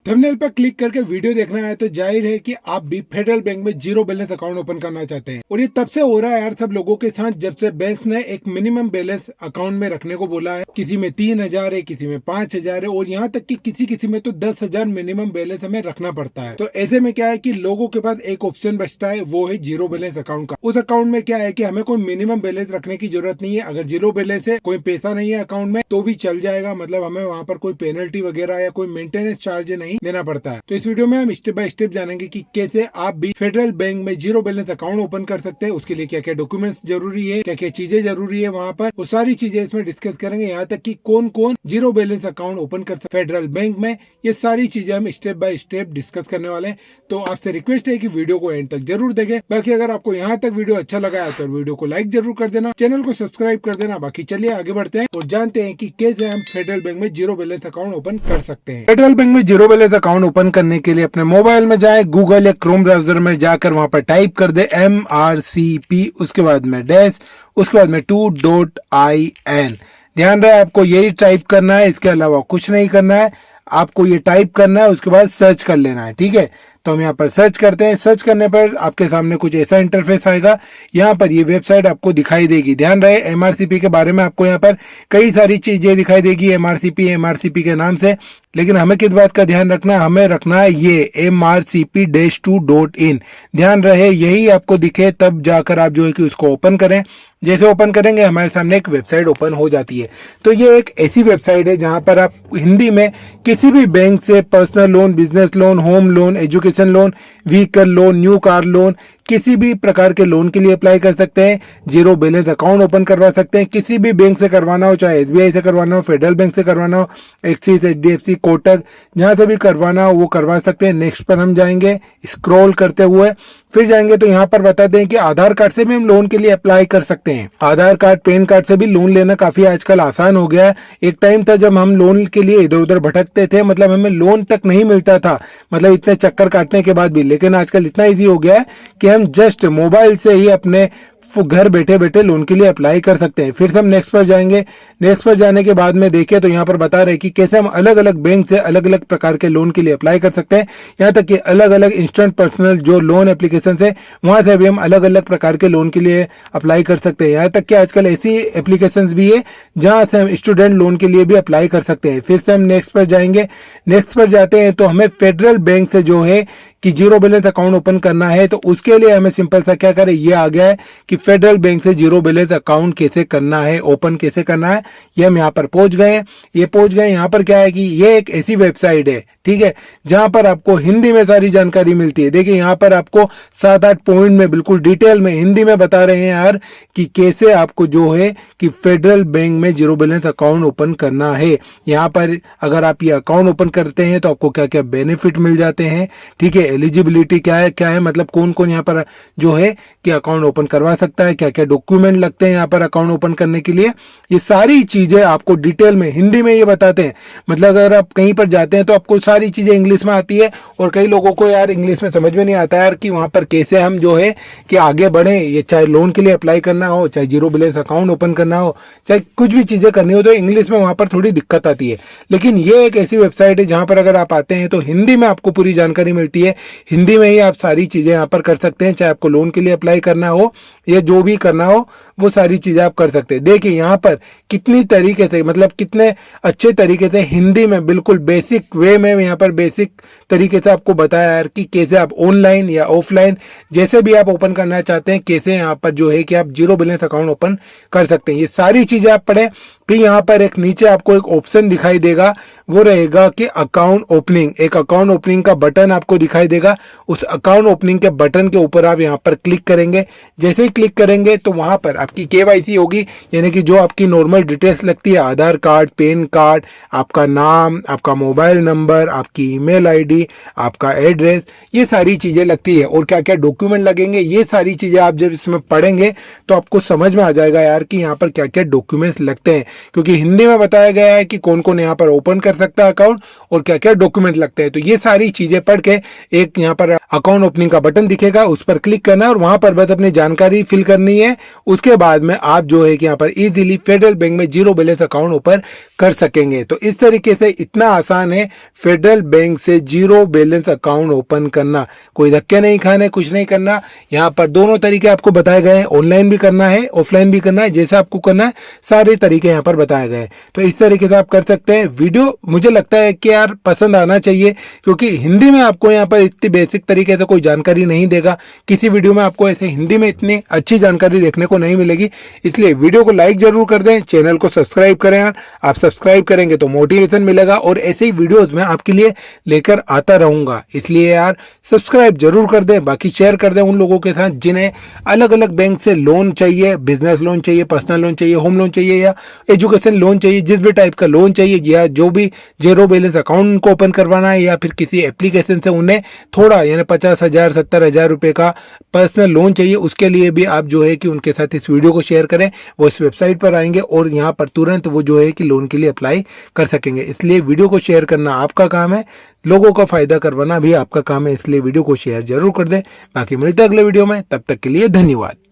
Thumbnail पर click करके video देखना है तो जाहिर है कि आप भी फेडरल बैंक में जीरो बैलेंस अकाउंट ओपन करना चाहते हैं। और ये तब से हो रहा है यार सब लोगों के साथ, जब से बैंक ने एक मिनिमम बैलेंस अकाउंट में रखने को बोला है। किसी में 3,000 है, किसी में 5,000 है, और यहाँ तक कि किसी में तो 10,000 मिनिमम बैलेंस हमें रखना पड़ता है। तो ऐसे में क्या है कि लोगों के पास एक ऑप्शन बचता है, वो है जीरो बैलेंस अकाउंट का। उस अकाउंट में क्या है कि हमें कोई मिनिमम बैलेंस रखने की जरूरत नहीं है। अगर जीरो बैलेंस है, कोई पैसा नहीं है अकाउंट में, तो भी चल जाएगा। मतलब हमें वहाँ पर कोई पेनल्टी वगैरह या कोई मेंटेनेंस चार्ज नहीं देना पड़ता है। तो इस वीडियो में हम स्टेप बाय स्टेप जानेंगे कि कैसे आप भी फेडरल बैंक में जीरो बैलेंस अकाउंट ओपन कर सकते हैं। उसके लिए क्या क्या डॉक्यूमेंट्स जरूरी है, क्या क्या चीजें जरूरी है वहाँ पर, वो सारी चीजें इसमें डिस्कस करेंगे। यहाँ तक कि कौन कौन जीरो बैलेंस अकाउंट ओपन कर सकते फेडरल बैंक में, ये सारी चीजें हम स्टेप बाय स्टेप डिस्कस करने वाले हैं। तो आपसे रिक्वेस्ट है कि वीडियो को एंड तक जरूर देखें। बाकी अगर आपको यहाँ तक वीडियो अच्छा लगा है तो वीडियो को लाइक जरूर कर देना, चैनल को सब्सक्राइब कर देना। बाकी चलिए आगे बढ़ते हैं और जानते हैं कि कैसे हम फेडरल बैंक में जीरो बैलेंस अकाउंट ओपन कर सकते हैं। फेडरल बैंक में जीरो बैलेंस अकाउंट ओपन करने के लिए अपने मोबाइल में जाए, गूगल या क्रोम ब्राउजर में जाकर वहां पर टाइप कर दे MRCP, उसके बाद में डैश, उसके बाद में 2.IN। ध्यान रहे आपको यही टाइप करना है, इसके अलावा कुछ नहीं करना है। आपको ये टाइप करना है, उसके बाद सर्च कर लेना है। ठीक है, तो हम यहाँ पर सर्च करते हैं। सर्च करने पर आपके सामने कुछ ऐसा इंटरफेस आएगा। यहाँ पर ये वेबसाइट आपको दिखाई देगी। ध्यान रहे MRCP के बारे में आपको यहाँ पर कई सारी चीजें दिखाई देगी MRCP के नाम से, लेकिन हमें किस बात का ध्यान रखना है, हमें रखना है ये MRCP-2.in। ध्यान रहे यही आपको दिखे तब जाकर आप जो है कि उसको ओपन करें। जैसे ओपन करेंगे हमारे सामने एक वेबसाइट ओपन हो जाती है। तो ये एक ऐसी वेबसाइट है जहां पर आप हिंदी में किसी भी बैंक से personal loan, business loan, home loan, education loan, vehicle loan, new car loan, किसी भी प्रकार के लोन के लिए अप्लाई कर सकते हैं। जीरो बैलेंस अकाउंट ओपन करवा सकते हैं। किसी भी बैंक से करवाना हो, चाहे SBI से करवाना हो, फेडरल बैंक से करवाना हो, एक्सिस, HDFC, कोटक, जहां से भी करवाना हो वो करवा सकते हैं। नेक्स्ट पर हम जाएंगे स्क्रॉल करते हुए, फिर जाएंगे तो यहाँ पर बताते हैं कि आधार कार्ड से भी हम लोन के लिए अप्लाई कर सकते हैं। आधार कार्ड, पैन कार्ड से भी लोन लेना काफी आजकल आसान हो गया है। एक टाइम था जब हम लोन के लिए इधर उधर भटकते थे, मतलब हमें लोन तक नहीं मिलता था, मतलब इतने चक्कर काटने के बाद भी। लेकिन आजकल इतना इजी हो गया है कि हम जस्ट मोबाइल से ही अपने घर बैठे बैठे लोन के लिए अप्लाई कर सकते हैं। फिर से हम नेक्स्ट पर जाएंगे। नेक्स्ट पर जाने के बाद में देखें तो यहाँ पर बता रहे हैं कि कैसे हम अलग अलग बैंक से अलग अलग प्रकार के लोन के लिए अप्लाई कर सकते हैं। यहाँ तक कि अलग अलग इंस्टेंट पर्सनल जो लोन एप्लीकेशन है वहां से भी हम अलग अलग प्रकार के लोन के लिए अप्लाई कर सकते हैं। यहाँ तक कि आजकल ऐसी एप्लीकेशन भी है जहां से हम स्टूडेंट लोन के लिए भी अप्लाई कर सकते हैं। फिर से हम नेक्स्ट पर जाएंगे। नेक्स्ट पर जाते हैं तो हमें फेडरल बैंक से जो है कि जीरो बैलेंस अकाउंट ओपन करना है, तो उसके लिए हमें सिंपल सा क्या करें, ये आ गया है कि फेडरल बैंक से जीरो बैलेंस अकाउंट कैसे करना है, ओपन कैसे करना है। ये हम यहाँ पर पहुंच गए हैं। ये पहुंच गए यहाँ पर क्या है कि ये एक ऐसी वेबसाइट है, ठीक है, जहां पर आपको हिंदी में सारी जानकारी मिलती है। देखिए यहाँ पर आपको 7-8 पॉइंट में बिल्कुल डिटेल में हिंदी में बता रहे हैं यार कि कैसे आपको जो है कि फेडरल बैंक में जीरो बैलेंस अकाउंट ओपन करना है। यहाँ पर अगर आप ये अकाउंट ओपन करते हैं तो आपको क्या क्या बेनिफिट मिल जाते हैं, ठीक है, एलिजिबिलिटी क्या है, मतलब कौन कौन यहाँ पर जो है कि अकाउंट ओपन करवा सकता है, क्या क्या डॉक्यूमेंट लगते हैं यहाँ पर अकाउंट ओपन करने के लिए, ये सारी चीजें आपको डिटेल में हिंदी में ये बताते हैं। मतलब अगर आप कहीं पर जाते हैं तो आपको सारी चीजें इंग्लिश में आती है, और कई लोगों को यार इंग्लिश में समझ में नहीं आता यार कि वहां पर कैसे हम जो है कि आगे बढ़े। ये चाहे लोन के लिए अप्लाई करना हो, चाहे जीरो बैलेंस अकाउंट ओपन करना हो, चाहे कुछ भी चीजें करनी हो, तो इंग्लिश में वहां पर थोड़ी दिक्कत आती है। लेकिन ये एक ऐसी वेबसाइट है जहां पर अगर आप आते हैं तो हिंदी में आपको पूरी जानकारी मिलती है। हिंदी में ही आप सारी चीजें यहाँ पर कर सकते हैं, चाहे आपको लोन के लिए अप्लाई करना हो या जो भी करना हो वो सारी चीजें आप कर सकते हैं। देखिए यहाँ पर कितनी तरीके से, मतलब कितने अच्छे तरीके से हिंदी में बिल्कुल बेसिक वे में यहाँ पर बेसिक तरीके से आपको बताया यार कि कैसे आप ऑनलाइन या ऑफलाइन जैसे भी आप ओपन करना चाहते हैं, कैसे यहाँ पर जो है कि आप जीरो बैलेंस अकाउंट ओपन कर सकते हैं। ये सारी चीजें आप पढ़ें। फिर यहाँ पर एक नीचे आपको एक ऑप्शन दिखाई देगा, वो रहेगा कि अकाउंट ओपनिंग। एक अकाउंट ओपनिंग का बटन आपको दिखाई देगा। उस अकाउंट ओपनिंग के बटन के ऊपर आप यहाँ पर क्लिक करेंगे। जैसे ही क्लिक करेंगे तो वहां पर आपकी KYC होगी, यानी कि जो आपकी नॉर्मल डिटेल्स लगती है, आधार कार्ड, पैन कार्ड, आपका नाम, आपका मोबाइल नंबर, आपकी ईमेल ID, आपका एड्रेस, ये सारी चीजें लगती है। और क्या क्या डॉक्यूमेंट लगेंगे, ये सारी चीजें आप जब इसमें पढ़ेंगे तो आपको समझ में आ जाएगा यार कि यहाँ पर क्या क्या डॉक्यूमेंट्स लगते हैं। क्योंकि हिंदी में बताया गया है कि कौन कौन यहाँ पर ओपन कर सकता है अकाउंट और क्या क्या डॉक्यूमेंट लगते हैं। तो ये सारी चीजें पढ़ के एक यहाँ पर अकाउंट ओपनिंग का बटन दिखेगा, उस पर क्लिक करना है और वहां पर बस अपनी जानकारी फिल करनी है। उसके बाद में आप जो है कि यहाँ पर इजीली फेडरल बैंक में जीरो बैलेंस अकाउंट ओपन कर सकेंगे। तो इस तरीके से इतना आसान है फेडरल बैंक से जीरो बैलेंस अकाउंट ओपन करना। कोई धक्के नहीं खाने, कुछ नहीं करना। यहाँ पर दोनों तरीके आपको बताए गए हैं, ऑनलाइन भी करना है, ऑफलाइन भी करना है, जैसा आपको करना है सारे तरीके यहाँ पर बताए गए हैं। तो इस तरीके से आप कर सकते हैं। वीडियो मुझे लगता है कि यार पसंद आना चाहिए, क्योंकि हिंदी में आपको यहाँ पर इतनी बेसिक तरीके से कोई जानकारी नहीं देगा। किसी वीडियो में आपको ऐसे हिंदी में इतनी अच्छी जानकारी देखने को नहीं मिलेगी। इसलिए वीडियो को लाइक जरूर कर दें, चैनल को सब्सक्राइब करें यार। आप सब्सक्राइब करेंगे तो मोटिवेशन मिलेगा और ऐसे ही वीडियोस मैं आपके लिए लेकर आता रहूंगा। इसलिए यार सब्सक्राइब जरूर कर दें, बाकी शेयर कर दें उन लोगों के साथ जिन्हें अलग अलग बैंक से लोन चाहिए, बिजनेस लोन चाहिए, पर्सनल लोन चाहिए, होम लोन चाहिए या एजुकेशन लोन चाहिए, जिस भी टाइप का लोन चाहिए या जो भी जीरो बैलेंस अकाउंट को ओपन करवाना है या फिर किसी एप्लीकेशन से उन्हें थोड़ा यानी 50,000 70,000 रुपए का पर्सनल लोन चाहिए, उसके लिए भी आप जो है कि उनके साथ इस वीडियो को शेयर करें। वो इस वेबसाइट पर आएंगे और यहाँ पर तुरंत वो जो है कि लोन के लिए अप्लाई कर सकेंगे। इसलिए वीडियो को शेयर करना आपका काम है, लोगों का फायदा करवाना भी आपका काम है। इसलिए वीडियो को शेयर जरूर कर दें। बाकी मिलते हैं अगले वीडियो में, तब तक के लिए धन्यवाद।